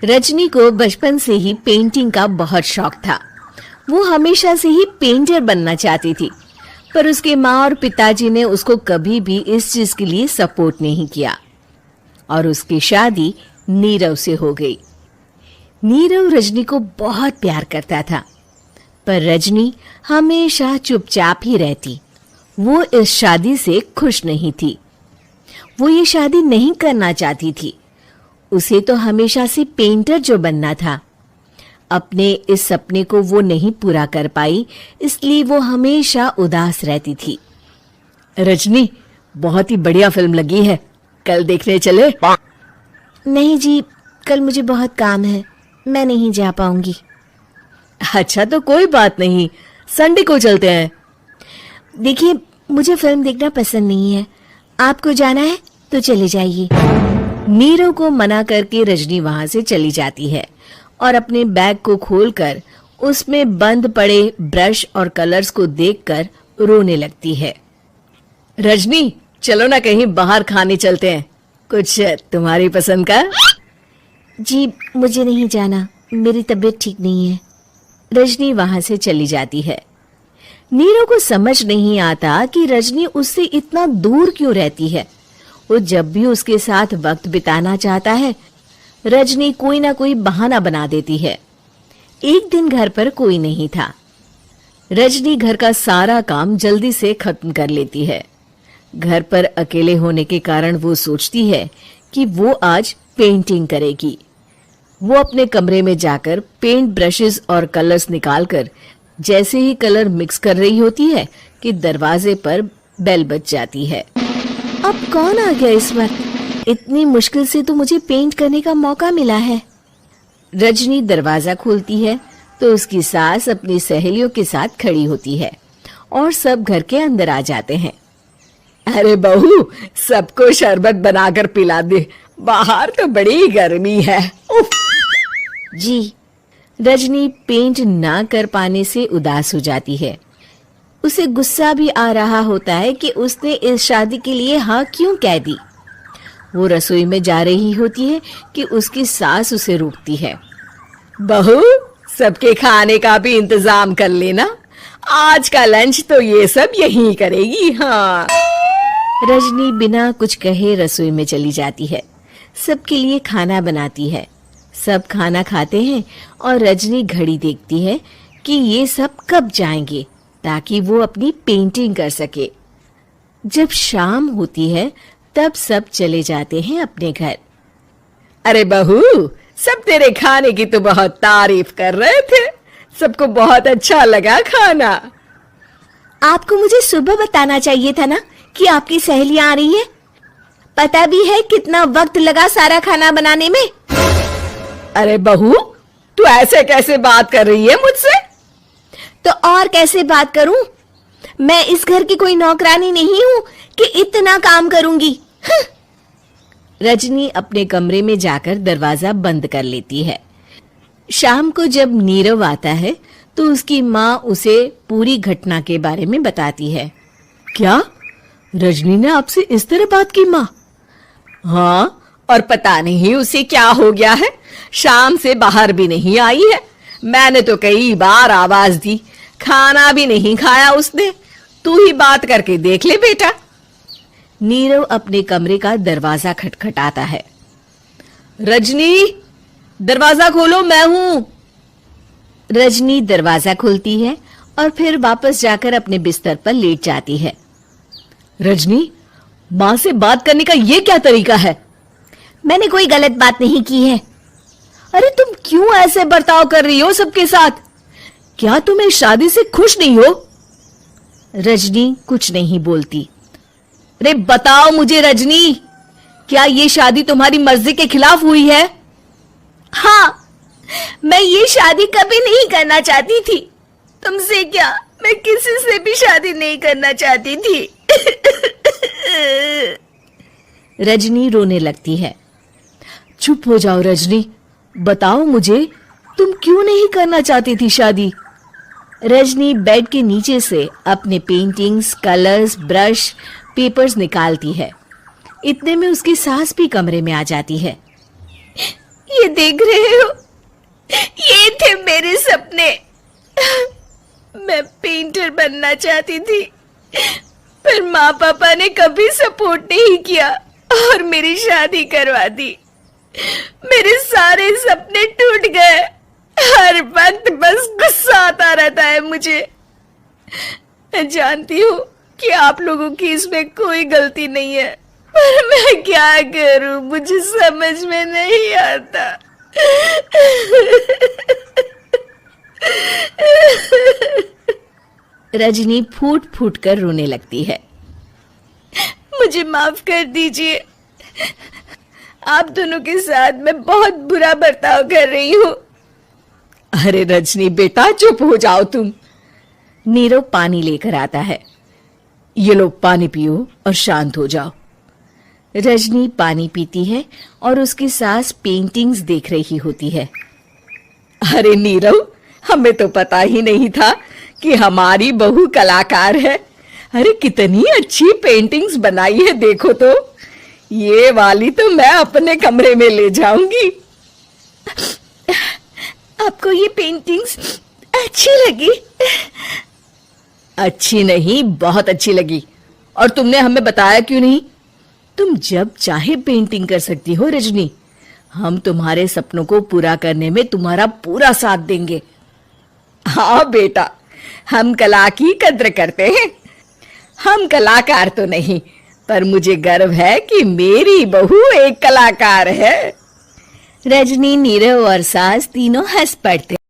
रजनी को बचपन से ही पेंटिंग का बहुत शौक था। वो हमेशा से ही पेंटर बनना चाहती थी, पर उसके माँ और पिताजी ने उसको कभी भी इस चीज के लिए सपोर्ट नहीं किया और उसकी शादी नीरव से हो गई। नीरव रजनी को बहुत प्यार करता था, पर रजनी हमेशा चुपचाप ही रहती। वो इस शादी से खुश नहीं थी। वो ये शादी नहीं करना चाहती थी। उसे तो हमेशा से पेंटर जो बनना था। अपने इस सपने को वो नहीं पूरा कर पाई, इसलिए वो हमेशा उदास रहती थी। रजनी, बहुत ही बढ़िया फिल्म लगी है, कल देखने चले? नहीं जी, कल मुझे बहुत काम है, मैं नहीं जा पाऊंगी। अच्छा तो कोई बात नहीं, संडे को चलते हैं। देखिए, मुझे फिल्म देखना पसंद नहीं है। आपको जाना है तो चले जाइए। नीरव को मना करके रजनी वहां से चली जाती है और अपने बैग को खोलकर उसमें बंद पड़े ब्रश और कलर्स को देखकर रोने लगती है। रजनी, चलो ना कहीं बाहर खाने चलते हैं, कुछ तुम्हारी पसंद का। जी, मुझे नहीं जाना, मेरी तबीयत ठीक नहीं है। रजनी वहां से चली जाती है। नीरव को समझ नहीं आता कि रजनी उससे इतना दूर क्यों रहती है। वो जब भी उसके साथ वक्त बिताना चाहता है, रजनी कोई ना कोई बहाना बना देती है। एक दिन घर पर कोई नहीं था। रजनी घर का सारा काम जल्दी से खत्म कर लेती है। घर पर अकेले होने के कारण वो सोचती है कि वो आज पेंटिंग करेगी। वो अपने कमरे में जाकर पेंट ब्रशेस और कलर्स निकालकर जैसे ही कलर मिक्स कर रही होती है कि दरवाजे पर बेल बज जाती है। अब कौन आ गया इस वक्त? इतनी मुश्किल से तो मुझे पेंट करने का मौका मिला है। रजनी दरवाजा खोलती है तो उसकी सास अपनी सहेलियों के साथ खड़ी होती है और सब घर के अंदर आ जाते हैं। अरे बहू, सबको शरबत बनाकर पिला दे, बाहर तो बड़ी गर्मी है। उफ। जी। रजनी पेंट ना कर पाने से उदास हो जाती है। उसे गुस्सा भी आ रहा होता है कि उसने इस शादी के लिए हाँ क्यों कह दी। वो रसोई में जा रही होती है कि उसकी सास उसे रोकती है। बहू, सबके खाने का भी इंतजाम कर लेना, आज का लंच तो ये सब यहीं करेगी। हाँ। रजनी बिना कुछ कहे रसोई में चली जाती है। सबके लिए खाना बनाती है। सब खाना खाते हैं और रजनी घड़ी देखती है कि ये सब कब जाएंगे ताकि वो अपनी पेंटिंग कर सके। जब शाम होती है तब सब चले जाते हैं अपने घर। अरे बहू, सब तेरे खाने की तो बहुत तारीफ कर रहे थे, सबको बहुत अच्छा लगा खाना। आपको मुझे सुबह बताना चाहिए था ना कि आपकी सहेलियां आ रही है। पता भी है कितना वक्त लगा सारा खाना बनाने में। अरे बहू, तू ऐसे कैसे बात कर रही है मुझसे? तो और कैसे बात करूं? मैं इस घर की कोई नौकरानी नहीं हूं कि इतना काम करूंगी। रजनी अपने कमरे में जाकर दरवाजा बंद कर लेती है। शाम को जब नीरव आता है तो उसकी माँ उसे पूरी घटना के बारे में बताती है। क्या? रजनी ने आपसे इस तरह बात की माँ? हाँ, और पता नहीं उसे क्या हो गया है, शाम से बाहर भी नहीं आई है। मैंने तो कई बार आवाज दी, खाना भी नहीं खाया उसने। तू ही बात करके देख ले बेटा। नीरव अपने कमरे का दरवाजा खटखटाता है। रजनी, दरवाजा खोलो, मैं हूं। रजनी दरवाजा खोलती है और फिर वापस जाकर अपने बिस्तर पर लेट जाती है। रजनी, मां से बात करने का ये क्या तरीका है? मैंने कोई गलत बात नहीं की है। अरे तुम क्यों ऐसे बर्ताव कर रही हो सबके साथ? क्या तुम इस शादी से खुश नहीं हो? रजनी कुछ नहीं बोलती। अरे बताओ मुझे रजनी, क्या ये शादी तुम्हारी मर्जी के खिलाफ हुई है? हाँ, मैं ये शादी कभी नहीं करना चाहती थी। तुमसे क्या, मैं किसी से भी शादी नहीं करना चाहती थी। रजनी रोने लगती है। चुप हो जाओ रजनी, बताओ मुझे, तुम क्यों नहीं करना चाहती थी शादी? रजनी बेड के नीचे से अपने पेंटिंग्स, कलर्स, ब्रश, पेपर्स निकालती है। इतने में उसकी सास भी कमरे में आ जाती है। ये देख रहे हो, ये थे मेरे सपने। मैं पेंटर बनना चाहती थी, पर माँ पापा ने कभी सपोर्ट नहीं किया और मेरी शादी करवा दी। मेरे सारे सपने टूट गए। हर वक्त बस गुस्सा आता रहता है मुझे। मैं जानती हूँ कि आप लोगों की इसमें कोई गलती नहीं है, पर मैं क्या करूँ, मुझे समझ में नहीं आता। रजनी फूट फूट कर रोने लगती है। मुझे माफ कर दीजिए, आप दोनों के साथ मैं बहुत बुरा बर्ताव कर रही हूँ। अरे रजनी बेटा, चुप हो जाओ तुम। नीरव पानी लेकर आता है। ये लो पानी पियो और शांत हो जाओ। रजनी पानी पीती है और उसकी सास पेंटिंग्स देख रही होती है। अरे नीरव, हमें तो पता ही नहीं था कि हमारी बहू कलाकार है। अरे कितनी अच्छी पेंटिंग्स बनाई है, देखो तो। ये वाली तो मैं अपने कमरे में ले जाऊंगी। आपको ये पेंटिंग्स अच्छी लगी? अच्छी नहीं, बहुत अच्छी लगी। और तुमने हमें बताया क्यों नहीं? तुम जब चाहे पेंटिंग कर सकती हो रजनी। हम तुम्हारे सपनों को पूरा करने में तुम्हारा पूरा साथ देंगे। हाँ बेटा, हम कला की कद्र करते हैं। हम कलाकार तो नहीं, पर मुझे गर्व है कि मेरी बहू एक कलाकार है। रजनी, नीरव और सास तीनों हंस पड़ते।